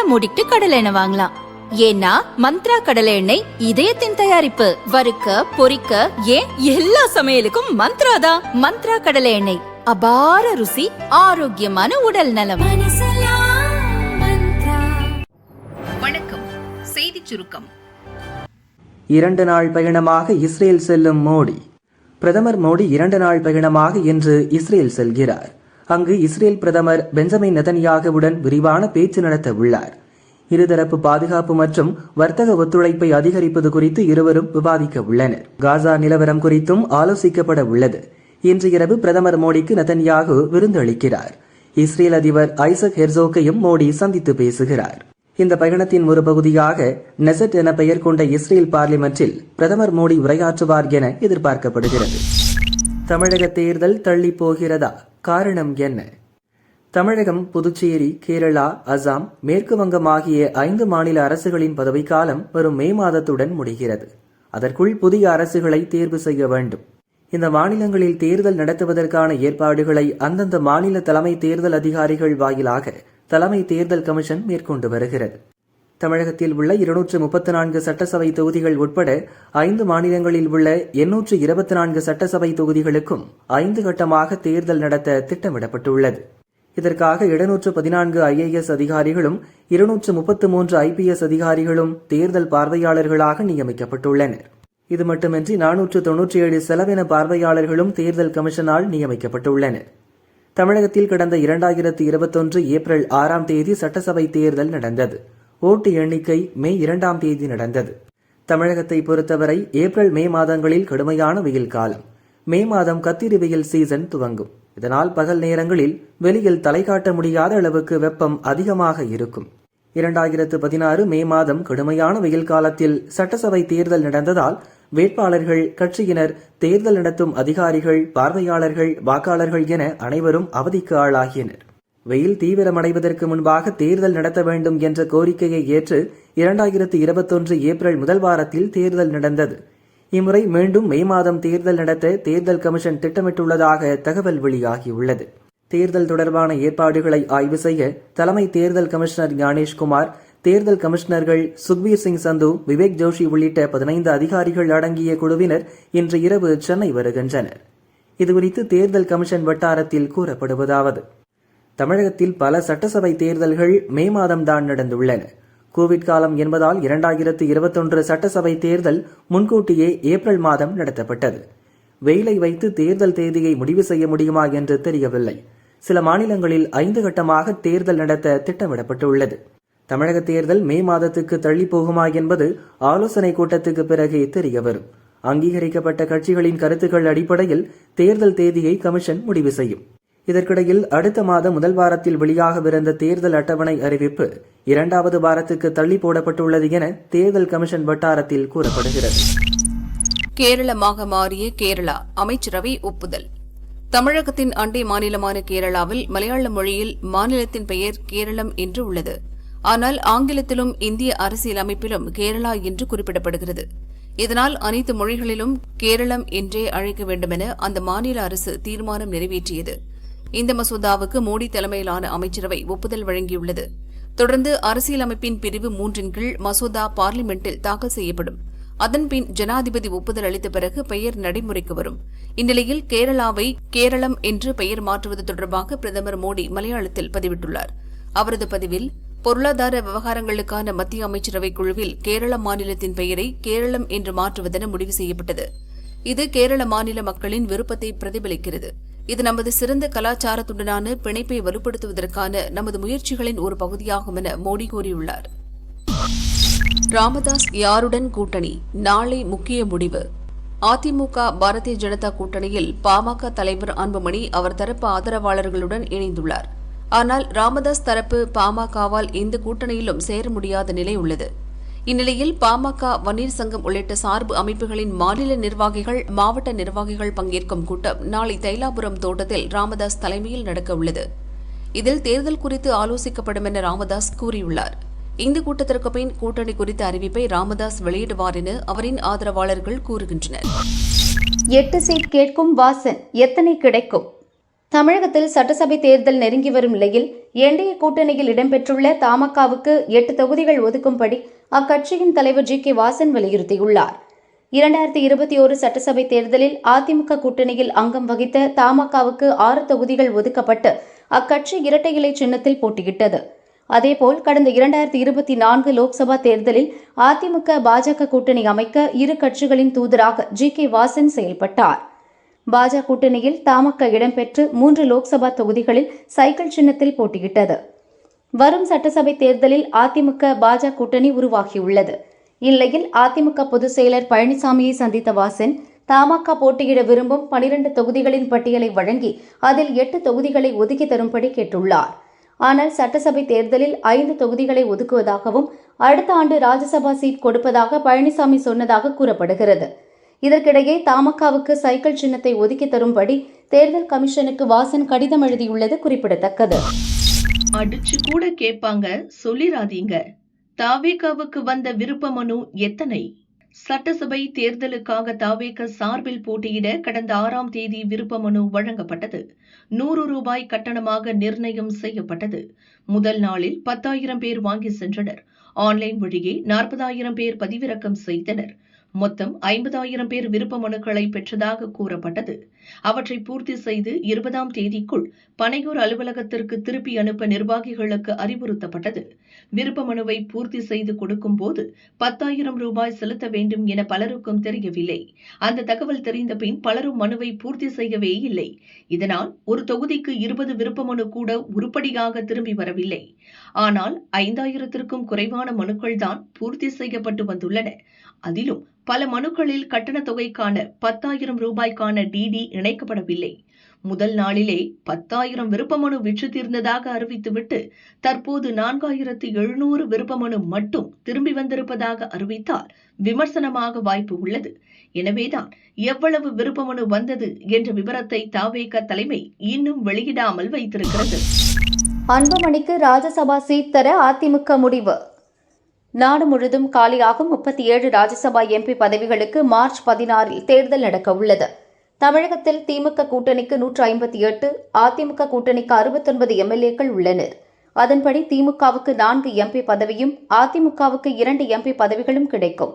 கண்ணை மூடிட்டு கடலை எண்ணெய் வாங்கலாம். ஏன்னா மந்த்ரா கடலை எண்ணெய் இதயத்தின் தயாரிப்பு. வறுக்க பொரிக்க ஏன் எல்லா சமையலுக்கும் மந்த்ரா தான். மந்த்ரா கடலை எண்ணெய் அபார ருசி, ஆரோக்கியமான உடல் நலம். வணக்கம். செய்தி சுருக்கம். 2 நாள் பயணமாக இஸ்ரேல் செல்லும் மோடி. பிரதமர் மோடி 2 நாள் பயணமாக இன்று இஸ்ரேல் செல்கிறார். அங்கு இஸ்ரேல் பிரதமர் பெஞ்சமின் நெதன்யாகுவுடன் விரிவான பேச்சு நடத்த உள்ளார். இருதரப்பு பாதுகாப்பு மற்றும் வர்த்தக ஒத்துழைப்பை அதிகரிப்பது குறித்து இருவரும் விவாதிக்க உள்ளனர். காசா நிலவரம் குறித்தும் ஆலோசிக்கப்பட உள்ளது. இன்று இரவு பிரதமர் மோடிக்கு நெதன்யாகு விருந்து அளிக்கிறார். இஸ்ரேல் அதிபர் ஐசக் ஹெர்சோக்கையும் மோடி சந்தித்து பேசுகிறார். இந்த பயணத்தின் ஒரு பகுதியாக நெசட் என பெயர் கொண்ட இஸ்ரேல் பார்லிமென்டில் பிரதமர் மோடி உரையாற்றுவார் என எதிர்பார்க்கப்படுகிறது. தமிழக தேர்தல் தள்ளி போகிறதா? காரணம் என்ன? தமிழகம், புதுச்சேரி, கேரளா, அசாம், மேற்கு வங்கம் ஆகிய 5 மாநில அரசுகளின் பதவிக்காலம் வரும் மே மாதத்துடன் முடிகிறது. அதற்குள் புதிய அரசுகளை தேர்வு செய்ய வேண்டும். இந்த மாநிலங்களில் தேர்தல் நடத்துவதற்கான ஏற்பாடுகளை அந்தந்த மாநில தலைமை தேர்தல் அதிகாரிகள் வாயிலாக தலைமை தேர்தல் கமிஷன் மேற்கொண்டு வருகிறது. தமிழகத்தில் உள்ள 234 சட்டசபை தொகுதிகள் உட்பட 5 மாநிலங்களில் உள்ள 824 சட்டசபை தொகுதிகளுக்கும் 5 கட்டமாக தேர்தல் நடத்த திட்டமிடப்பட்டுள்ளது. இதற்காக 714 IAS அதிகாரிகளும் 233 IPS அதிகாரிகளும் தேர்தல் பார்வையாளர்களாக நியமிக்கப்பட்டுள்ளனர். இது மட்டுமின்றி 497 செலவின பார்வையாளர்களும் தேர்தல் கமிஷனால் நியமிக்கப்பட்டுள்ளனர். தமிழகத்தில் கடந்த 2021 ஏப்ரல் 6ஆம் தேதி சட்டசபை தேர்தல் நடந்தது. ஓட்டு எண்ணிக்கை மே 2ஆம் தேதி நடந்தது. தமிழகத்தை பொறுத்தவரை ஏப்ரல் மே மாதங்களில் கடுமையான வெயில் காலம். மே மாதம் கத்திரி வெயில் சீசன் துவங்கும். இதனால் பகல் நேரங்களில் வெளியில் தலை காட்ட முடியாத அளவுக்கு வெப்பம் அதிகமாக இருக்கும். 2016 மே மாதம் கடுமையான வெயில் காலத்தில் சட்டசபை தேர்தல் நடந்ததால் வேட்பாளர்கள், கட்சியினர், தேர்தல் நடத்தும் அதிகாரிகள், பார்வையாளர்கள், வாக்காளர்கள் என அனைவரும் அவதிக்கு ஆளாகினர். வெயில் தீவிரமடைவதற்கு முன்பாக தேர்தல் நடத்த வேண்டும் என்ற கோரிக்கையை ஏற்று 2021 ஏப்ரல் முதல் வாரத்தில் தேர்தல் நடந்தது. இம்முறை மீண்டும் மே மாதம் தேர்தல் நடத்த தேர்தல் கமிஷன் திட்டமிட்டுள்ளதாக தகவல் வெளியாகியுள்ளது. தேர்தல் தொடர்பான ஏற்பாடுகளை ஆய்வு செய்ய தலைமை தேர்தல் கமிஷனர் ஞானேஷ்குமார், தேர்தல் கமிஷனர்கள் சுக்பீர் சிங் சந்து, விவேக் ஜோஷி உள்ளிட்ட 15 அதிகாரிகள் அடங்கிய குழுவினர் இன்று இரவு சென்னை வருகின்றனர். இதுகுறித்து தேர்தல் கமிஷன் வட்டாரத்தில் கூறப்படுவதாவது: தமிழகத்தில் பல சட்டசபை தேர்தல்கள் மே மாதம்தான் நடந்துள்ளன. கோவிட் காலம் என்பதால் 2021 சட்டசபை தேர்தல் முன்கூட்டியே ஏப்ரல் மாதம் நடத்தப்பட்டது. வெயிலை வைத்து தேர்தல் தேதியை முடிவு செய்ய முடியுமா என்று தெரியவில்லை. சில மாநிலங்களில் 5 கட்டமாக தேர்தல் நடத்த திட்டமிடப்பட்டுள்ளது. தமிழக தேர்தல் மே மாதத்துக்கு தள்ளி போகுமா என்பது ஆலோசனை கூட்டத்துக்கு பிறகே தெரியவரும். அங்கீகரிக்கப்பட்ட கட்சிகளின் கருத்துக்கள் அடிப்படையில் தேர்தல் தேதியை கமிஷன் முடிவு செய்யும். இதற்கிடையில் அடுத்த மாதம் முதல் வாரத்தில் வெளியாகவிருந்த தேர்தல் அட்டவணை அறிவிப்பு 2வது வாரத்துக்கு தள்ளி போடப்பட்டுள்ளது என தேர்தல் கமிஷன் வட்டாரத்தில் கூறப்படுகிறது. கேரளமாக மாறிய கேரளா, அமைச்சரவை ஒப்புதல். தமிழகத்தின் அண்டை மாநிலமான கேரளாவில் மலையாள மொழியில் மாநிலத்தின் பெயர் கேரளம் என்று உள்ளது. ஆனால் ஆங்கிலத்திலும் இந்திய அரசியல் அமைப்பிலும் கேரளா என்று குறிப்பிடப்படுகிறது. இதனால் அனைத்து மொழிகளிலும் கேரளம் என்றே அழைக்க வேண்டுமென அந்த மாநில அரசு தீர்மானம் நிறைவேற்றியது. இந்த மசோதாவுக்கு மோடி தலைமையிலான அமைச்சரவை ஒப்புதல் வழங்கியுள்ளது. தொடர்ந்து அரசியலமைப்பின் பிரிவு 3 கீழ் மசோதா பார்லிமெண்டில் தாக்கல் செய்யப்படும். அதன்பின் ஜனாதிபதி ஒப்புதல் அளித்த பிறகு பெயர் நடைமுறைக்கு வரும். இந்நிலையில் கேரளாவை கேரளம் என்று பெயர் மாற்றுவது தொடர்பாக பிரதமர் மோடி மலையாளத்தில் பதிவிட்டுள்ளார். அவரது பதிவில், பொருளாதார விவகாரங்களுக்கான மத்திய அமைச்சரவை குழுவில் கேரள மாநிலத்தின் பெயரை கேரளம் என்று மாற்றுவதென முடிவு செய்யப்பட்டது. இது கேரள மாநில மக்களின் விருப்பத்தை பிரதிபலிக்கிறது. இது நமது சிறந்த கலாச்சாரத்துடனான பிணைப்பை வலுப்படுத்துவதற்கான நமது முயற்சிகளின் ஒரு பகுதியாகும் என மோடி கூறியுள்ளார். ராமதாஸ் யாருடன் கூட்டணி? நாளை முக்கிய முடிவு. அதிமுக பாரதிய ஜனதா கூட்டணியில் பாமக தலைவர் அன்புமணி அவர் தரப்பு ஆதரவாளர்களுடன் இணைந்துள்ளார். ஆனால் ராமதாஸ் தரப்பு பாமகவால் இந்த கூட்டணியிலும் சேர முடியாத நிலை உள்ளது. இந்நிலையில் பாமக, வன்னியர் சங்கம் உள்ளிட்ட சார்பு அமைப்புகளின் மாநில நிர்வாகிகள், மாவட்ட நிர்வாகிகள் பங்கேற்கும் கூட்டம் நாளை தைலாபுரம் தோட்டத்தில் ராமதாஸ் தலைமையில் நடக்க உள்ளது. இதில் தேர்தல் குறித்து ஆலோசிக்கப்படும் என ராமதாஸ் கூறியுள்ளார். இந்த கூட்டத்திற்கு பின் கூட்டணி குறித்த அறிவிப்பை ராமதாஸ் வெளியிடுவார் என அவரின் ஆதரவாளர்கள் கூறுகின்றனர். 8 சீட் கேட்கும் வாசன், எத்தனை கிடைக்கும்? தமிழகத்தில் சட்டசபை தேர்தல் நெருங்கி வரும் நிலையில் என்டிஏ கூட்டணியில் இடம்பெற்றுள்ள தமாகவுக்கு 8 தொகுதிகள் ஒதுக்கும்படி அக்கட்சியின் தலைவர் ஜி.கே. வாசன் வலியுறுத்தியுள்ளார். 2021 சட்டசபை தேர்தலில் அதிமுக கூட்டணியில் அங்கம் வகித்த தமாகவுக்கு 6 தொகுதிகள் ஒதுக்கப்பட்டு அக்கட்சி இரட்டை இலை சின்னத்தில் போட்டியிட்டது. அதேபோல் கடந்த 2024 லோக்சபா தேர்தலில் அதிமுக பாஜக கூட்டணி அமைக்க இரு கட்சிகளின் தூதராக ஜி.கே. வாசன் செயல்பட்டார். பாஜக கூட்டணியில் தமாக இடம்பெற்று 3 லோக்சபா தொகுதிகளில் சைக்கிள் சின்னத்தில் போட்டியிட்டது. வரும் சட்டசபை தேர்தலில் அதிமுக பாஜக கூட்டணி உருவாகியுள்ளது. இந்நிலையில் அதிமுக பொதுச் செயலர் பழனிசாமியை சந்தித்த வாசன் தமாக போட்டியிட விரும்பும் 12 தொகுதிகளின் பட்டியலை வழங்கி அதில் 8 தொகுதிகளை ஒதுக்கி தரும்படி கேட்டுள்ளார். ஆனால் சட்டசபை தேர்தலில் 5 தொகுதிகளை ஒதுக்குவதாகவும் அடுத்த ஆண்டு ராஜ்யசபா சீட் கொடுப்பதாக பழனிசாமி சொன்னதாக கூறப்படுகிறது. இதற்கிடையே தமாகவுக்கு சைக்கிள் சின்னத்தை ஒதுக்கி தரும்படி தேர்தல் கமிஷனுக்கு வாசன் கடிதம் எழுதியுள்ளது குறிப்பிடத்தக்கது. அடிச்சு கூட கேட்பாங்க, சொல்லிராதீங்க. தாவேகாவுக்கு வந்த விருப்ப மனு எத்தனை? சட்டசபை தேர்தலுக்காக தாவேக சார்பில் போட்டியிட கடந்த 6ஆம் தேதி விருப்ப மனு வழங்கப்பட்டது. 100 ரூபாய் கட்டணமாக நிர்ணயம் செய்யப்பட்டது. முதல் நாளில் 10,000 பேர் வாங்கி சென்றனர். ஆன்லைன் வழியே 40,000 பேர் பதிவிறக்கம் செய்தனர். மொத்தம் 50,000 பேர் விருப்ப மனுக்களை பெற்றதாக கூறப்பட்டது. அவற்றை பூர்த்தி செய்து 20ஆம் தேதிக்குள் பனையூர் அலுவலகத்திற்கு திருப்பி அனுப்ப நிர்வாகிகளுக்கு அறிவுறுத்தப்பட்டது. விருப்ப மனுவை பூர்த்தி செய்து கொடுக்கும் போது 10,000 ரூபாய் செலுத்த வேண்டும் என பலருக்கும் தெரியவில்லை. அந்த தகவல் தெரிந்த பின் பலரும் மனுவை பூர்த்தி செய்யவே இல்லை. இதனால் ஒரு தொகுதிக்கு 20 விருப்ப மனு கூட உருப்படியாக திரும்பி வரவில்லை. ஆனால் 5,000த்திற்கும் குறைவான மனுக்கள் தான் பூர்த்தி செய்யப்பட்டு வந்துள்ளன. அதிலும் பல மனுக்களில் கட்டண தொகைக்கான 10,000 ரூபாய்க்கான டிடி இணைக்கப்படவில்லை. முதல் நாளிலே 10,000 விருப்ப மனு விற்று தீர்ந்ததாக அறிவித்துவிட்டு தற்போது 4,700 விருப்ப மனு மட்டும் திரும்பி வந்திருப்பதாக அறிவித்தால் விமர்சனமாக வாய்ப்பு உள்ளது. எனவேதான் எவ்வளவு விருப்ப மனு வந்தது என்ற விவரத்தை தாவேக தலைமை இன்னும் வெளியிடாமல் வைத்திருக்கிறது. அன்புமணிக்கு ராஜ்யசபா சீட் தர அதிமுக முடிவு. நாடு முழுதும் காலியாகும் 37 ராஜ்யசபா எம்பி பதவிகளுக்கு மார்ச் 16 தேர்தல் நடக்க உள்ளது. தமிழகத்தில் திமுக கூட்டணிக்கு 158, அதிமுக கூட்டணிக்கு 69 எம்எல்ஏக்கள் உள்ளனர். அதன்படி திமுகவுக்கு 4 எம்பி பதவியும் அதிமுகவுக்கு 2 எம்பி பதவிகளும் கிடைக்கும்.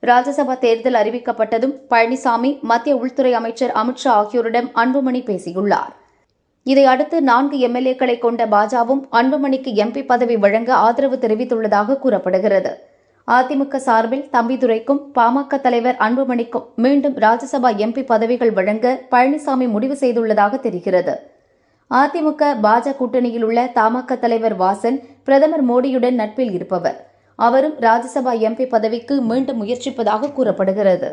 ராஜ்யசபா தேர்தல் அறிவிக்கப்பட்டதும் பழனிசாமி, மத்திய உள்துறை அமைச்சர் அமித்ஷா ஆகியோரிடம் அன்புமணி பேசியுள்ளார். இதையடுத்து 4 எம்எல்ஏக்களை கொண்ட பாஜகவும் அன்புமணிக்கு எம்பி பதவி வழங்க ஆதரவு தெரிவித்துள்ளதாக கூறப்படுகிறது. அதிமுக சார்பில் தம்பிதுரைக்கும் பாமக தலைவர் அன்புமணிக்கும் மீண்டும் ராஜ்யசபா எம்பி பதவிகள் வழங்க பழனிசாமி முடிவு செய்துள்ளதாக தெரிகிறது. அதிமுக பாஜக கூட்டணியில் உள்ள தமாக தலைவர் வாசன் பிரதமர் மோடியுடன் நட்பில் இருப்பவர். அவரும் ராஜ்யசபா எம்பி பதவிக்கு மீண்டும் முயற்சிப்பதாக கூறப்படுகிறது.